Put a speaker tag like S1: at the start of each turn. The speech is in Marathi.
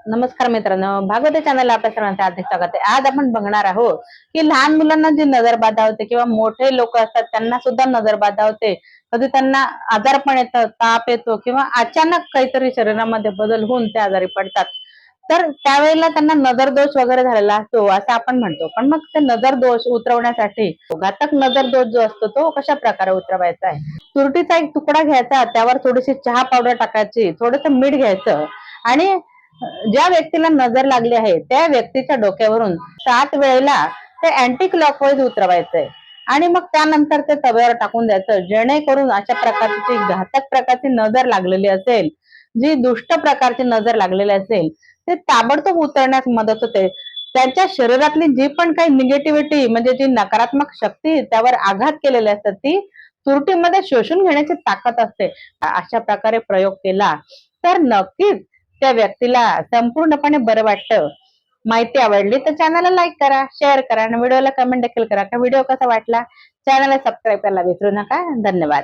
S1: नमस्कार मित्रांनो, भागवत चॅनलला आपल्या सर्वांचं हार्दिक स्वागत आहे। आज आपण बघणार आहोत की लहान मुलांना जी नजर बाधा होते किंवा मोठे लोक असतात त्यांना सुद्धा नजर बाधा होते। कधी त्यांना आजारपण येतं, ताप येतो किंवा अचानक काहीतरी शरीरामध्ये बदल होऊन ते आजारी पडतात। तर त्यावेळेला त्यांना नजर दोष वगैरे झालेला असतो असं आपण म्हणतो। पण मग ते नजर दोष उतरवण्यासाठी घातक नजर दोष जो असतो तो कशा प्रकारे उतरवायचा आहे। तुरटीचा एक तुकडा घ्यायचा, त्यावर थोडीशी चहा पावडर टाकायची, थोडंसं मीठ घ्यायचं आणि ज्या व्यक्तीला नजर लागली आहे त्या व्यक्तीच्या डोक्यावरून 7 वेळेला ते अँटी क्लॉकवाईज उतरवायचंय आणि मग त्यानंतर ते तव्यावर टाकून द्यायचं, जेणेकरून अशा प्रकारची घातक प्रकारची नजर लागलेली असेल, जी दुष्ट प्रकारची नजर लागलेली असेल, ते ताबडतोब उतरण्यास मदत होते। त्यांच्या शरीरातली जी पण काही निगेटिव्हिटी म्हणजे जी नकारात्मक शक्ती त्यावर आघात केलेली असतात ती तुरटीमध्ये शोषून घेण्याची ताकद असते। अशा प्रकारे प्रयोग केला तर नक्कीच त्या व्यक्तीला संपूर्णपणे बरं वाटतं। माहिती आवडली तर चॅनलला लाईक करा, शेअर करा आणि व्हिडिओला कमेंट देखील करा। व्हिडिओ कसा वाटला, चॅनलला सबस्क्राईब करायला विसरू नका। धन्यवाद।